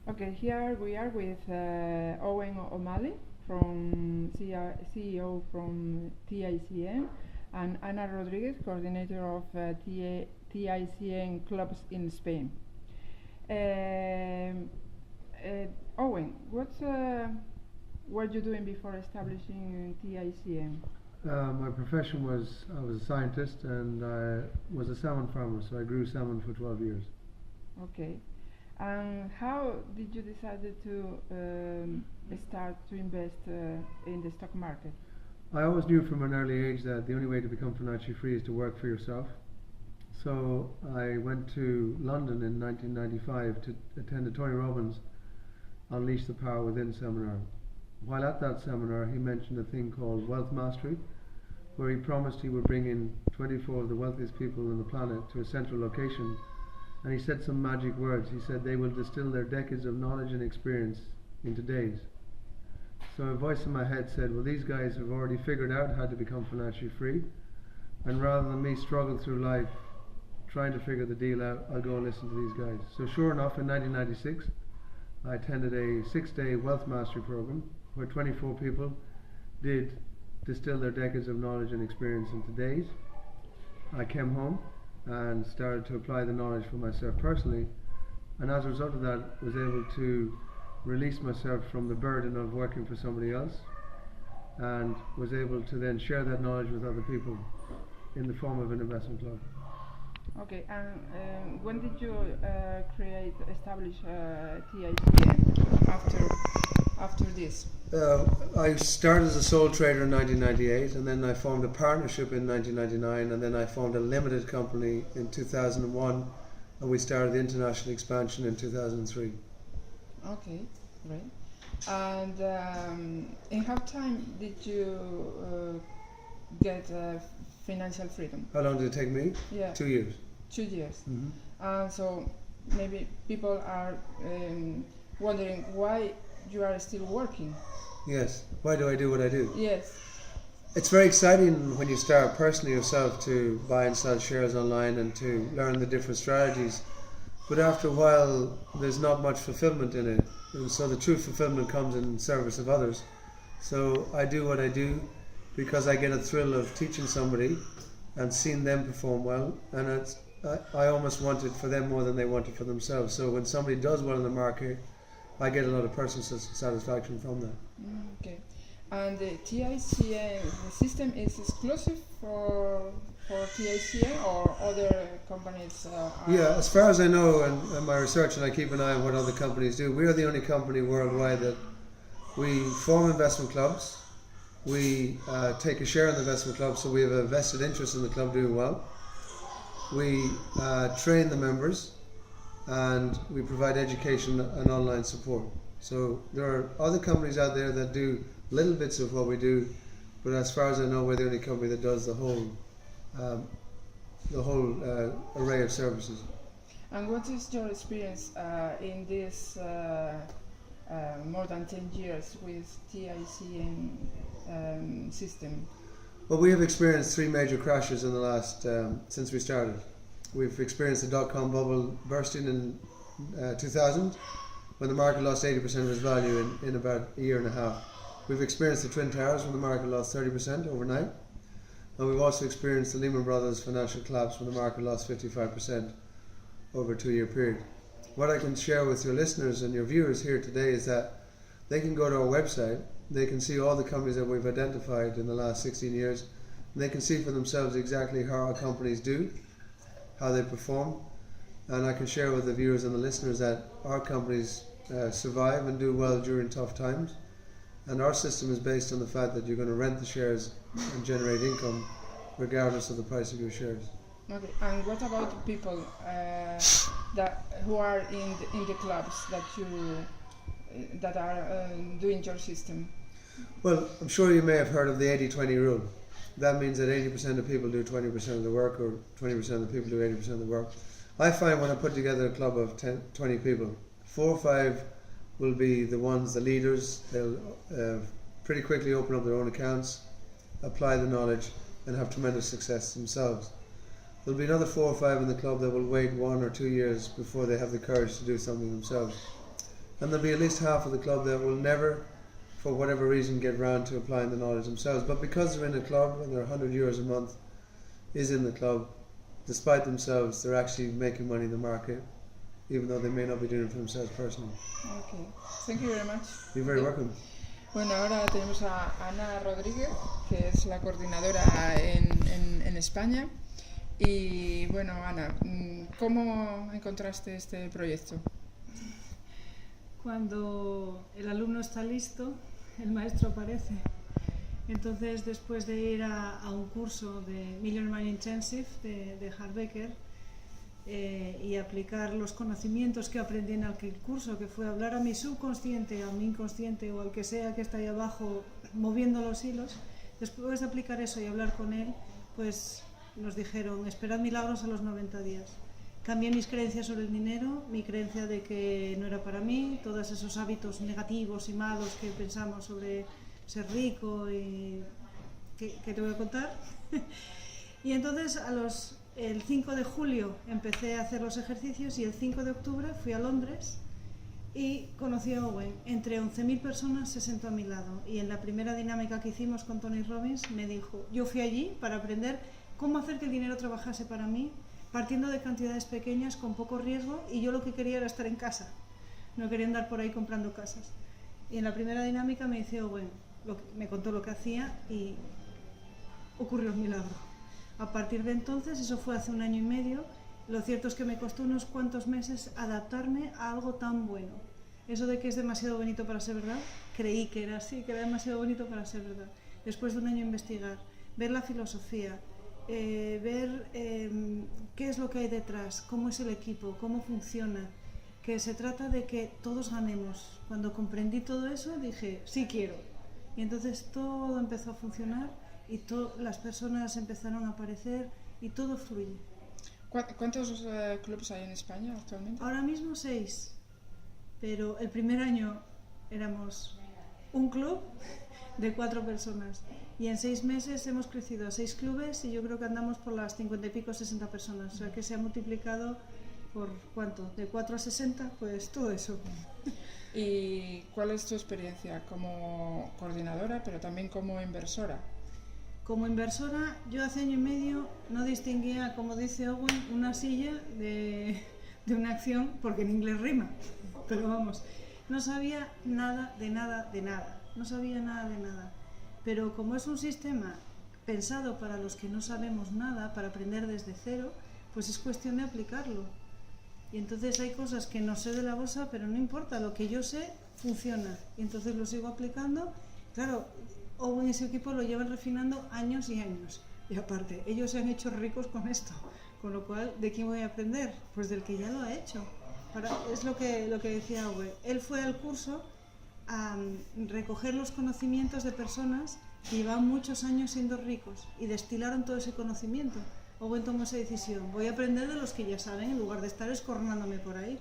Okay, here we are with Owen O'Malley, from CEO from TICN, and Ana Rodríguez, coordinator of TICN clubs in Spain. Owen, what were you doing before establishing TICN? My profession was, I was a scientist, and I was a salmon farmer, so I grew salmon for 12 years. Okay. And how did you decide to start to invest in the stock market? I always knew from an early age that the only way to become financially free is to work for yourself. So I went to London in 1995 to attend a Tony Robbins Unleash the Power Within seminar. While at that seminar, he mentioned a thing called wealth mastery, where he promised he would bring in 24 of the wealthiest people on the planet to a central location, and he said some magic words. He said they will distill their decades of knowledge and experience into days. So a voice in my head said, well, these guys have already figured out how to become financially free, and rather than me struggle through life trying to figure the deal out, I'll go and listen to these guys. So sure enough, in 1996, I attended a 6-day wealth mastery program where 24 people did distill their decades of knowledge and experience into days. I came home and started to apply the knowledge for myself personally, and as a result of that was able to release myself from the burden of working for somebody else, and was able to then share that knowledge with other people in the form of an investment club. Okay, and when did you establish TICN after this? I started as a sole trader in 1998, and then I formed a partnership in 1999, and then I formed a limited company in 2001, and we started the international expansion in 2003. Okay, great. And in how time did you get financial freedom? How long did it take me? Yeah. 2 years. 2 years. Mm-hmm. So maybe people are wondering why you are still working. Yes. Why do I do what I do? Yes. It's very exciting when you start personally yourself to buy and sell shares online and to learn the different strategies. But after a while, there's not much fulfillment in it. And so the true fulfillment comes in service of others. So I do what I do because I get a thrill of teaching somebody and seeing them perform well. And I almost want it for them more than they want it for themselves. So when somebody does well in the market, I get a lot of personal satisfaction from that. Okay. And the TICN system is exclusive for TICN or other companies? Yeah, as far as I know, and my research, and I keep an eye on what other companies do, we are the only company worldwide that we form investment clubs. We take a share in the investment club, so we have a vested interest in the club doing well. We train the members, and we provide education and online support. So there are other companies out there that do little bits of what we do, but as far as I know, we're the only company that does the whole array of services. And what is your experience in this more than 10 years with TICN system? Well, we have experienced 3 major crashes in the last, since we started. We've experienced the dot-com bubble bursting in 2000, when the market lost 80% of its value in about a year and a half. We've experienced the Twin Towers when the market lost 30% overnight. And we've also experienced the Lehman Brothers financial collapse when the market lost 55% over a 2-year period. What I can share with your listeners and your viewers here today is that they can go to our website, they can see all the companies that we've identified in the last 16 years, and they can see for themselves exactly how our companies do, how they perform. And I can share with the viewers and the listeners that our companies survive and do well during tough times. And our system is based on the fact that you're going to rent the shares and generate income regardless of the price of your shares. Okay, and what about the people who are in the clubs that are doing your system? Well, I'm sure you may have heard of the 80-20 rule. That means that 80% of people do 20% of the work, or 20% of the people do 80% of the work. I find when I put together a club of 20 people, 4 or 5 will be the ones, the leaders. They'll pretty quickly open up their own accounts, apply the knowledge, and have tremendous success themselves. there'll be another 4 or 5 in the club that will wait 1 or 2 years before they have the courage to do something themselves. And there'll be at least half of the club that will never, for whatever reason, get round to applying the knowledge themselves. But because they're in a club and their €100 a month is in the club, despite themselves, they're actually making money in the market, even though they may not be doing it for themselves personally. Okay, thank you very much. You're very welcome. Bueno, ahora tenemos a Ana Rodríguez, que es la coordinadora en España. Y bueno, Ana, ¿cómo encontraste este proyecto? Cuando el alumno está listo, el maestro aparece. Entonces, después de ir a un curso de Millionaire Mind Intensive de Harbecker y aplicar los conocimientos que aprendí en aquel curso, que fue hablar a mi subconsciente, a mi inconsciente o al que sea que está ahí abajo moviendo los hilos, después de aplicar eso y hablar con él, pues nos dijeron, esperad milagros a los 90 días. Cambié mis creencias sobre el dinero, mi creencia de que no era para mí, todos esos hábitos negativos y malos que pensamos sobre ser rico y que te voy a contar. Y entonces el 5 de julio empecé a hacer los ejercicios y el 5 de octubre fui a Londres y conocí a Owen. Entre 11.000 personas se sentó a mi lado y en la primera dinámica que hicimos con Tony Robbins me dijo, yo fui allí para aprender cómo hacer que el dinero trabajase para mí, partiendo de cantidades pequeñas con poco riesgo, y yo lo que quería era estar en casa, no quería andar por ahí comprando casas. Y en la primera dinámica me dice Owen, me contó lo que hacía y ocurrió el milagro. A partir de entonces, eso fue hace 1 año y medio, lo cierto es que me costó unos cuantos meses adaptarme a algo tan bueno. Eso de que es demasiado bonito para ser verdad, creí que era así, que era demasiado bonito para ser verdad. Después de 1 año investigar, ver la filosofía, ver qué es lo que hay detrás, cómo es el equipo, cómo funciona, que se trata de que todos ganemos. Cuando comprendí todo eso dije, sí quiero. Y entonces todo empezó a funcionar y las personas empezaron a aparecer y todo fluye. ¿Cuántos clubes hay en España actualmente? Ahora mismo 6, pero el primer año éramos un club de 4 personas. Y en 6 meses hemos crecido a 6 clubes y yo creo que andamos por las 50 y pico, 60 personas. O sea que se ha multiplicado por ¿cuánto? De 4 a 60, pues todo eso. ¿Y cuál es tu experiencia como coordinadora, pero también como inversora? Como inversora, yo hace 1 año y medio no distinguía, como dice Owen, una silla de una acción, porque en inglés rima. Pero vamos, no sabía nada de nada de nada. No sabía nada de nada. Pero como es un sistema pensado para los que no sabemos nada, para aprender desde cero, pues es cuestión de aplicarlo. Y entonces hay cosas que no sé de la bolsa, pero no importa, lo que yo sé funciona. Y entonces lo sigo aplicando. Claro, Owen y su equipo lo llevan refinando años y años. Y aparte, ellos se han hecho ricos con esto. Con lo cual, ¿de quién voy a aprender? Pues del que ya lo ha hecho. Es lo que decía Owen. Él fue al curso a recoger los conocimientos de personas que llevaban muchos años siendo ricos y destilaron todo ese conocimiento. Owen tomó esa decisión, voy a aprender de los que ya saben en lugar de estar escornándome por ahí.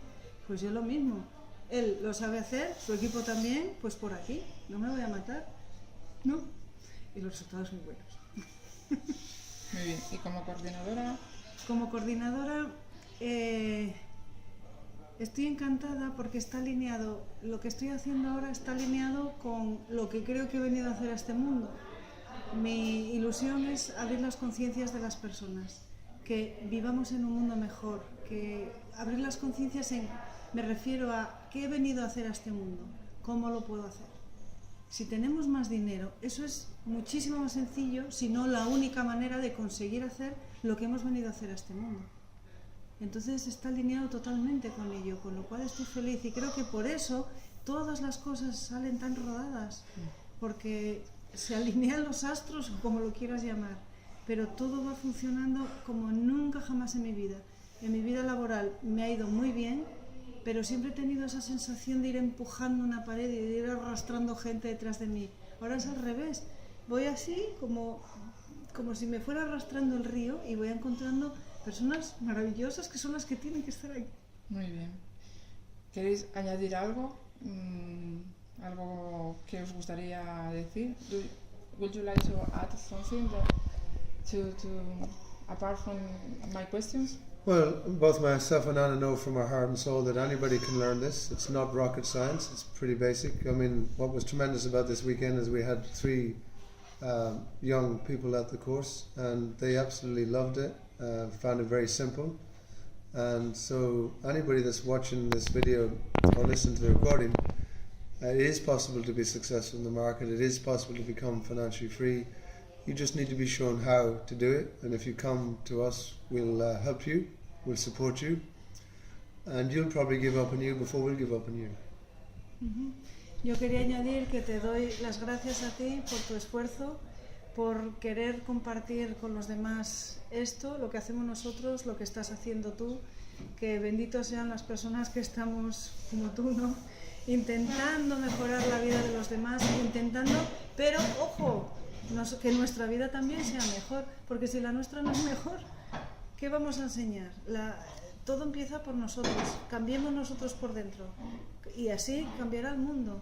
Pues yo lo mismo, él lo sabe hacer, su equipo también, pues por aquí, no me voy a matar, ¿no? Y los resultados muy buenos. Muy bien, ¿y como coordinadora? Como coordinadora estoy encantada porque está alineado, lo que estoy haciendo ahora está alineado con lo que creo que he venido a hacer a este mundo. Mi ilusión es abrir las conciencias de las personas, que vivamos en un mundo mejor, que abrir las conciencias me refiero a qué he venido a hacer a este mundo, cómo lo puedo hacer. Si tenemos más dinero, eso es muchísimo más sencillo, si no la única manera de conseguir hacer lo que hemos venido a hacer a este mundo. Entonces está alineado totalmente con ello, con lo cual estoy feliz y creo que por eso todas las cosas salen tan rodadas, porque se alinean los astros o como lo quieras llamar, pero todo va funcionando como nunca jamás en mi vida. En mi vida laboral me ha ido muy bien, pero siempre he tenido esa sensación de ir empujando una pared y de ir arrastrando gente detrás de mí. Ahora es al revés, voy así como si me fuera arrastrando el río y voy encontrando personas maravillosas que son las que tienen que estar ahí. Muy bien. ¿Queréis añadir algo? ¿Algo que os gustaría decir? Would you like to add something apart from my questions? Well, both myself and Anna know from our heart and soul that anybody can learn this. It's not rocket science, it's pretty basic. I mean, what was tremendous about this weekend is we had 3 young people at the course, and they absolutely loved it, found it very simple. And so anybody that's watching this video or listening to the recording, it is possible to be successful in the market, it is possible to become financially free. You just need to be shown how to do it, and if you come to us, we'll help you, we'll support you, and you'll probably give up on you before we'll give up on you. Yo quería añadir que te doy las gracias a ti por tu esfuerzo, por querer compartir con los demás esto, lo que hacemos nosotros, lo que estás haciendo tú, que benditos sean las personas que estamos como tú, ¿no? Intentando mejorar la vida de los demás, intentando, pero ojo, que nuestra vida también sea mejor, porque si la nuestra no es mejor, ¿qué vamos a enseñar? Todo empieza por nosotros, cambiemos nosotros por dentro y así cambiará el mundo.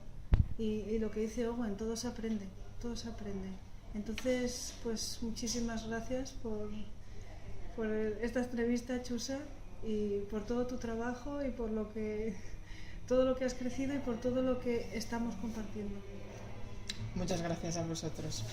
Y lo que dice Owen, todo se aprende, todo se aprende. Entonces, pues muchísimas gracias por esta entrevista, Chusa, y por todo tu trabajo y por todo lo que has crecido y por todo lo que estamos compartiendo. Muchas gracias a vosotros.